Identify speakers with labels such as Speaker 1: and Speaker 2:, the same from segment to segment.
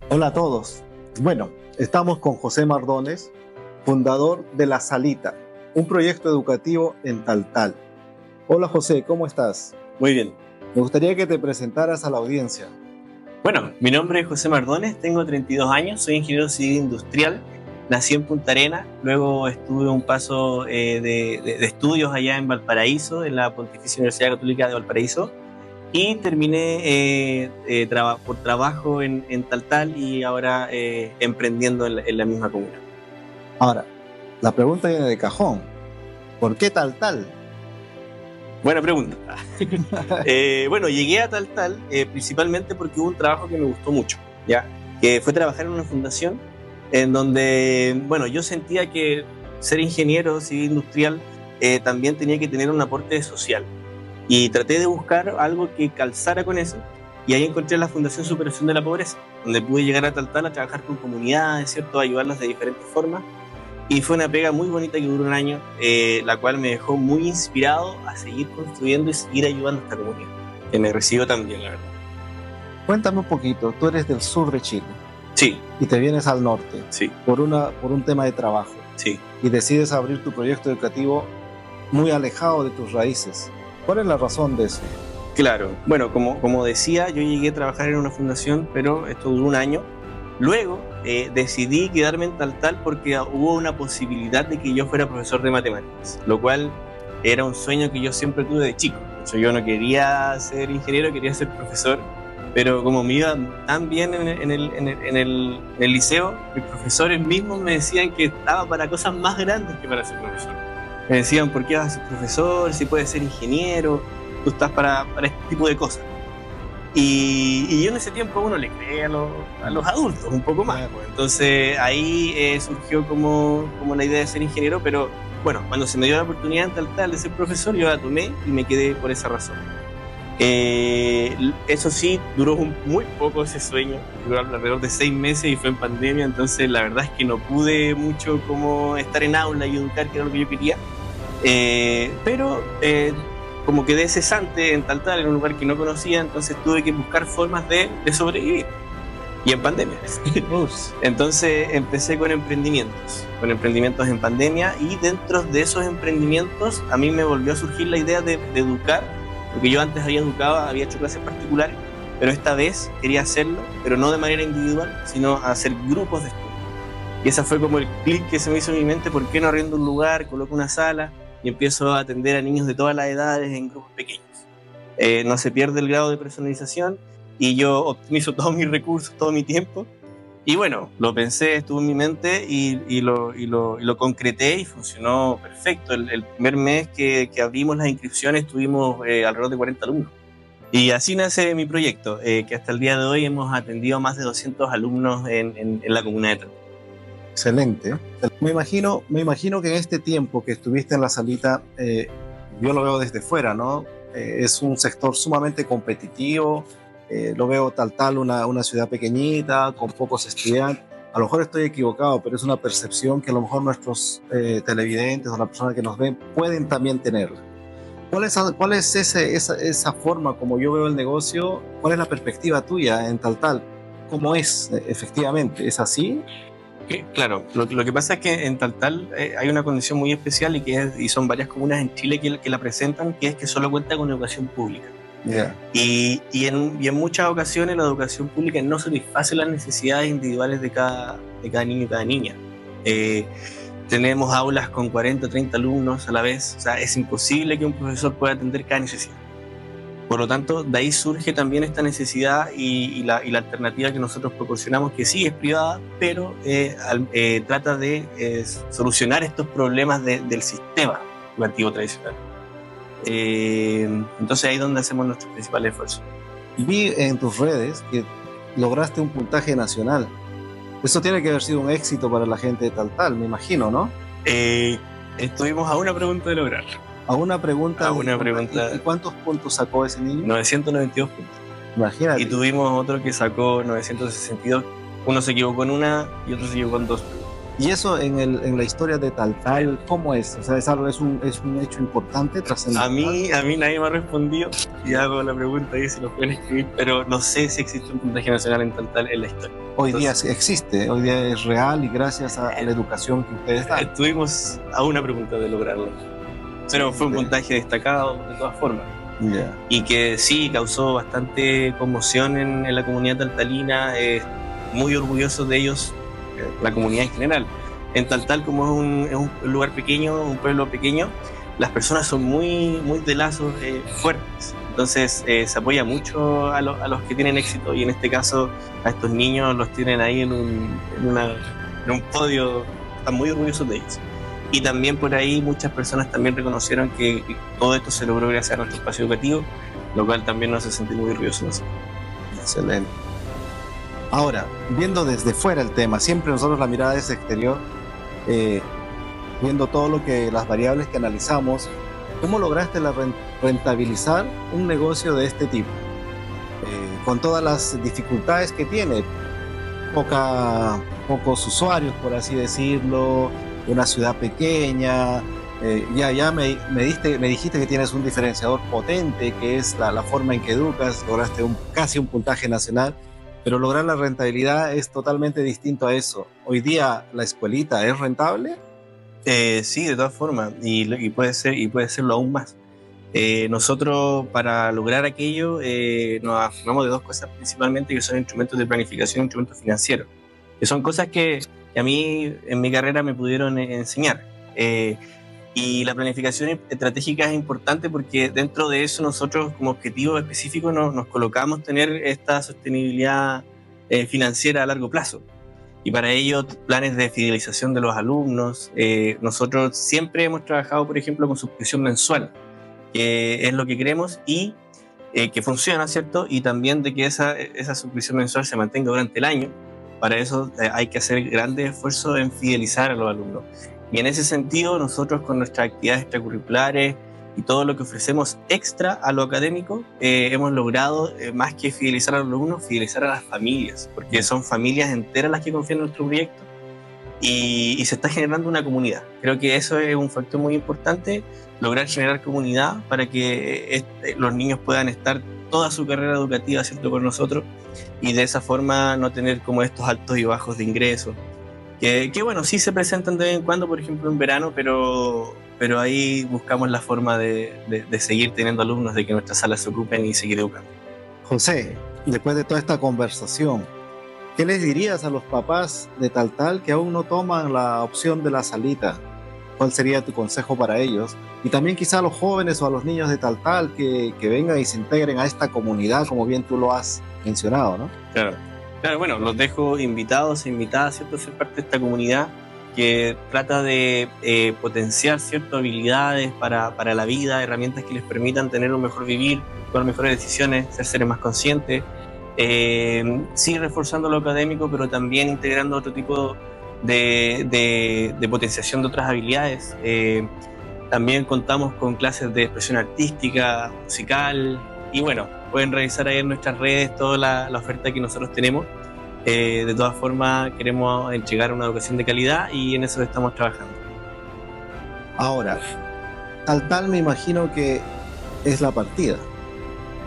Speaker 1: Hola a todos. Bueno, estamos con José Mardones, fundador de La Salita, un proyecto educativo en Taltal. Hola José, ¿cómo estás?
Speaker 2: Muy bien.
Speaker 1: Me gustaría que te presentaras a la audiencia.
Speaker 2: Bueno, mi nombre es José Mardones, tengo 32 años, soy ingeniero civil industrial, nací en Punta Arenas, luego estuve un paso de estudios allá en Valparaíso, en la Pontificia Universidad Católica de Valparaíso, y terminé por trabajo en Taltal y ahora emprendiendo en la misma comuna.
Speaker 1: Ahora, la pregunta viene de cajón. ¿Por qué Taltal?
Speaker 2: Buena pregunta. Bueno, llegué a Taltal principalmente porque hubo un trabajo que me gustó mucho, ¿ya? Que fue trabajar en una fundación en donde, bueno, yo sentía que ser ingeniero civil industrial también tenía que tener un aporte social. Y traté de buscar algo que calzara con eso. Y ahí encontré la Fundación Superación de la Pobreza, donde pude llegar a Taltal a trabajar con comunidades, ¿cierto? A ayudarlas de diferentes formas. Y fue una pega muy bonita que duró un año, la cual me dejó muy inspirado a seguir construyendo y seguir ayudando a esta comunidad, que me recibió también, la verdad.
Speaker 1: Cuéntame un poquito, tú eres del sur de Chile
Speaker 2: Sí,
Speaker 1: y te vienes al norte
Speaker 2: sí,
Speaker 1: por un tema de trabajo
Speaker 2: sí.
Speaker 1: y decides abrir tu proyecto educativo muy alejado de tus raíces. ¿Cuál es la razón de eso?
Speaker 2: Claro, bueno, como decía, yo llegué a trabajar en una fundación, pero esto duró un año. Luego decidí quedarme en Taltal porque hubo una posibilidad de que yo fuera profesor de matemáticas, lo cual era un sueño que yo siempre tuve de chico. De hecho, yo no quería ser ingeniero, quería ser profesor, pero como me iba tan bien en el liceo, mis profesores mismos me decían que estaba para cosas más grandes que para ser profesor. Me decían, ¿por qué vas a ser profesor? Si puedes ser ingeniero, tú estás para este tipo de cosas. Y yo en ese tiempo uno le cree a los adultos un poco más. Pues. Entonces ahí surgió como la idea de ser ingeniero, pero bueno, cuando se me dio la oportunidad en Taltal de ser profesor, yo la tomé y me quedé por esa razón. Eso sí, duró muy poco ese sueño, duró alrededor de 6 meses y fue en pandemia, entonces la verdad es que no pude mucho como estar en aula y educar, que era lo que yo quería. Pero como quedé cesante en Taltal, en un lugar que no conocía, entonces tuve que buscar formas de sobrevivir. Y en pandemia. Entonces empecé con emprendimientos en pandemia, y dentro de esos emprendimientos a mí me volvió a surgir la idea de educar, porque yo antes había educado, había hecho clases particulares, pero esta vez quería hacerlo, pero no de manera individual, sino hacer grupos de estudio. Y esa fue como el clic que se me hizo en mi mente: ¿por qué no arriendo un lugar, coloco una sala y empiezo a atender a niños de todas las edades en grupos pequeños? No se pierde el grado de personalización y yo optimizo todos mis recursos, todo mi tiempo. Y bueno, lo pensé, estuvo en mi mente y lo concreté y funcionó perfecto. El primer mes que abrimos las inscripciones tuvimos alrededor de 40 alumnos. Y así nace mi proyecto, que hasta el día de hoy hemos atendido a más de 200 alumnos en la comuna de Taltal.
Speaker 1: Excelente. Me imagino que en este tiempo que estuviste en La Salita, yo lo veo desde fuera, ¿no? Es un sector sumamente competitivo. Lo veo Taltal, una ciudad pequeñita, con pocos estudiantes. A lo mejor estoy equivocado, pero es una percepción que a lo mejor nuestros televidentes o las personas que nos ven pueden también tener. ¿Cuál es esa forma como yo veo el negocio? ¿Cuál es la perspectiva tuya en Taltal? ¿Cómo es efectivamente? ¿Es así?
Speaker 2: Claro, lo que pasa es que en Taltal hay una condición muy especial y son varias comunas en Chile que la presentan, que es que solo cuenta con educación pública.
Speaker 1: Yeah.
Speaker 2: Y en muchas ocasiones la educación pública no satisface las necesidades individuales de cada niño y cada niña. Tenemos aulas con 40 o 30 alumnos a la vez, o sea, es imposible que un profesor pueda atender cada necesidad. Por lo tanto, de ahí surge también esta necesidad y la alternativa que nosotros proporcionamos, que sí es privada, pero trata de solucionar estos problemas del sistema educativo tradicional. Entonces ahí es donde hacemos nuestros principales esfuerzos.
Speaker 1: Vi en tus redes que lograste un puntaje nacional. Eso tiene que haber sido un éxito para la gente de Taltal, me imagino, ¿no?
Speaker 2: Estuvimos a una pregunta de lograrlo.
Speaker 1: A una pregunta.
Speaker 2: ¿Y
Speaker 1: cuántos puntos sacó ese niño?
Speaker 2: 992 puntos.
Speaker 1: Imagínate.
Speaker 2: Y tuvimos otro que sacó 962. Uno se equivocó en una y otro se equivocó en dos.
Speaker 1: Y eso en la historia de Taltal, ¿cómo es? O sea, es un hecho importante, trascendental.
Speaker 2: A mí nadie me ha respondido y hago la pregunta ahí si lo pueden escribir, pero no sé si existe un puntaje nacional en Taltal en la historia.
Speaker 1: Hoy día
Speaker 2: Entonces,
Speaker 1: existe, hoy día es real y gracias a la educación que ustedes dan.
Speaker 2: estuvimos a una pregunta de lograrlo, pero fue un puntaje destacado de todas formas.
Speaker 1: Yeah.
Speaker 2: Y que sí causó bastante conmoción en la comunidad taltalina, muy orgullosos de ellos, la comunidad en general. En Taltal, como es un lugar pequeño, un pueblo pequeño, las personas son muy de lazos fuertes. Entonces se apoya mucho a los que tienen éxito, y en este caso a estos niños los tienen ahí en un podio, están muy orgullosos de ellos. Y también por ahí muchas personas también reconocieron que todo esto se logró gracias a nuestro espacio educativo, lo cual también nos hace sentir muy orgullosos.
Speaker 1: Excelente. Ahora, viendo desde fuera el tema, siempre nosotros la mirada es exterior, viendo todo las variables que analizamos, ¿cómo lograste rentabilizar un negocio de este tipo? Con todas las dificultades que tiene, pocos usuarios, por así decirlo, una ciudad pequeña, ya me dijiste que tienes un diferenciador potente, que es la forma en que educas, lograste casi un puntaje nacional, pero lograr la rentabilidad es totalmente distinto a eso. Hoy día, ¿la escuelita es rentable?
Speaker 2: Sí, de todas formas, y puede serlo aún más. Nosotros, para lograr aquello, nos afirmamos de dos cosas principalmente, que son instrumentos de planificación e instrumentos financieros, que son cosas que a mí en mi carrera me pudieron enseñar. Y la planificación estratégica es importante porque dentro de eso nosotros como objetivo específico nos colocamos tener esta sostenibilidad financiera a largo plazo. Y para ello, planes de fidelización de los alumnos. Nosotros siempre hemos trabajado, por ejemplo, con suscripción mensual, que es lo que queremos y que funciona, ¿cierto? Y también de que esa suscripción mensual se mantenga durante el año. Para eso hay que hacer grandes esfuerzos en fidelizar a los alumnos. Y en ese sentido, nosotros con nuestras actividades extracurriculares y todo lo que ofrecemos extra a lo académico, hemos logrado, más que fidelizar a los alumnos, fidelizar a las familias, porque son familias enteras las que confían en nuestro proyecto y se está generando una comunidad. Creo que eso es un factor muy importante, lograr generar comunidad para que los niños puedan estar toda su carrera educativa, ¿cierto?, con nosotros, y de esa forma no tener como estos altos y bajos de ingresos. Que bueno, sí se presentan de vez en cuando, por ejemplo en verano, pero ahí buscamos la forma de seguir teniendo alumnos, de que nuestras salas se ocupen y seguir educando.
Speaker 1: José, después de toda esta conversación, ¿qué les dirías a los papás de Taltal que aún no toman la opción de la salita? ¿Cuál sería tu consejo para ellos? Y también quizá a los jóvenes o a los niños de Taltal que vengan y se integren a esta comunidad, como bien tú lo has mencionado, ¿no?
Speaker 2: Claro, bueno, los dejo invitados e invitadas, ¿cierto?, a ser parte de esta comunidad que trata de potenciar ciertas habilidades para la vida, herramientas que les permitan tener un mejor vivir, tomar mejores decisiones, ser seres más conscientes, sí reforzando lo académico, pero también integrando otro tipo de potenciación de otras habilidades. También contamos con clases de expresión artística, musical, y bueno, pueden revisar ahí en nuestras redes toda la oferta que nosotros tenemos. De todas formas, queremos entregar una educación de calidad y en eso estamos trabajando.
Speaker 1: Ahora, Taltal me imagino que es la partida.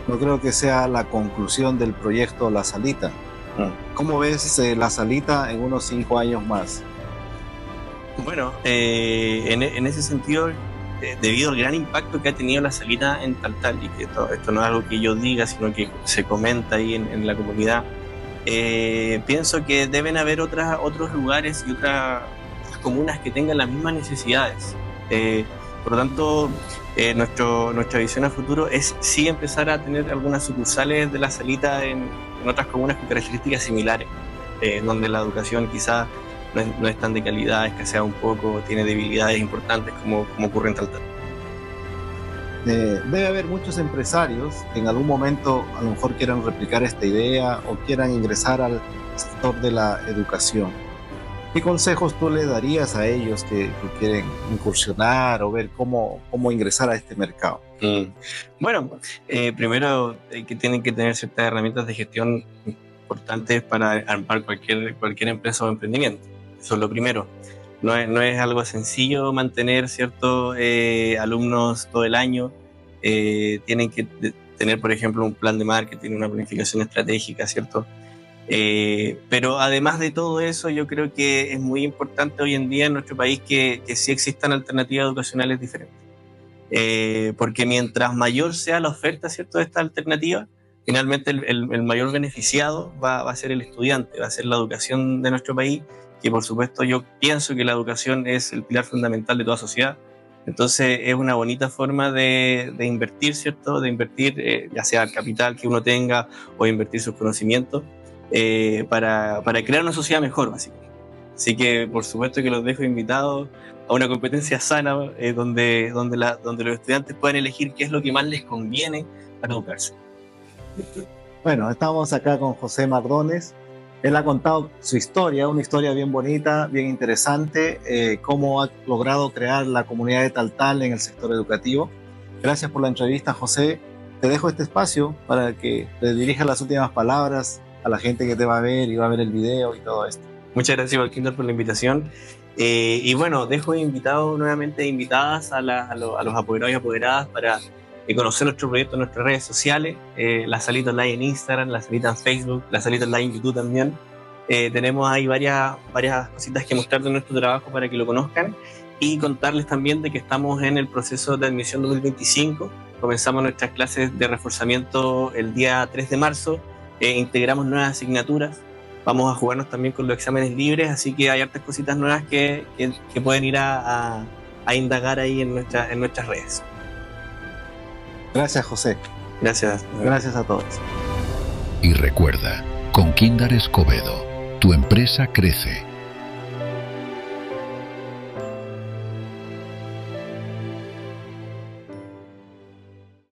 Speaker 1: No creo que sea la conclusión del proyecto La Salita. ¿Cómo ves La Salita en unos 5 años más?
Speaker 2: Bueno, en ese sentido, debido al gran impacto que ha tenido La Salita en Taltal, y que esto no es algo que yo diga, sino que se comenta ahí en la comunidad, pienso que deben haber otros lugares y otras comunas que tengan las mismas necesidades. Por lo tanto, nuestra visión a futuro es sí empezar a tener algunas sucursales de La Salita en otras comunas con características similares, donde la educación quizás no es tan de calidad, escasea un poco, tiene debilidades importantes como ocurre en Taltal.
Speaker 1: Debe haber muchos empresarios que en algún momento a lo mejor quieran replicar esta idea o quieran ingresar al sector de la educación. ¿Qué consejos tú le darías a ellos que quieren incursionar o ver cómo ingresar a este mercado?
Speaker 2: Bueno, primero que tienen que tener ciertas herramientas de gestión importantes para armar cualquier empresa o emprendimiento. eso es lo primero. No es algo sencillo mantener, ¿cierto? Alumnos todo el año. Tienen que tener, por ejemplo, un plan de marketing, una planificación estratégica, ¿cierto? Pero además de todo eso, yo creo que es muy importante hoy en día en nuestro país que sí existan alternativas educacionales diferentes. Porque mientras mayor sea la oferta, ¿cierto?, de esta alternativa, finalmente el mayor beneficiado va a ser el estudiante, va a ser la educación de nuestro país, que por supuesto yo pienso que la educación es el pilar fundamental de toda sociedad. Entonces es una bonita forma de invertir, ¿cierto?, de invertir ya sea el capital que uno tenga o invertir sus conocimientos para crear una sociedad mejor, básicamente. Así que por supuesto que los dejo invitados a una competencia sana donde los estudiantes puedan elegir qué es lo que más les conviene para educarse.
Speaker 1: Bueno, estamos acá con José Mardones. Él ha contado su historia, una historia bien bonita, bien interesante, cómo ha logrado crear la comunidad de Taltal en el sector educativo. Gracias por la entrevista, José. Te dejo este espacio para que te dirijas las últimas palabras a la gente que te va a ver y va a ver el video y todo esto.
Speaker 2: Muchas gracias, Valkyndor, por la invitación. Y bueno, dejo nuevamente invitadas a los apoderados y apoderadas para conocer nuestro proyecto en nuestras redes sociales, la salita online en Instagram, la salita en Facebook, la salita online en YouTube también. Tenemos ahí varias cositas que mostrar de nuestro trabajo para que lo conozcan y contarles también de que estamos en el proceso de admisión 2025. Comenzamos nuestras clases de reforzamiento el día 3 de marzo, integramos nuevas asignaturas, vamos a jugarnos también con los exámenes libres, así que hay hartas cositas nuevas que pueden ir a indagar ahí en nuestras redes.
Speaker 1: Gracias, José.
Speaker 2: Gracias.
Speaker 1: Gracias a todos.
Speaker 3: Y recuerda, con Kindar Escobedo, tu empresa crece.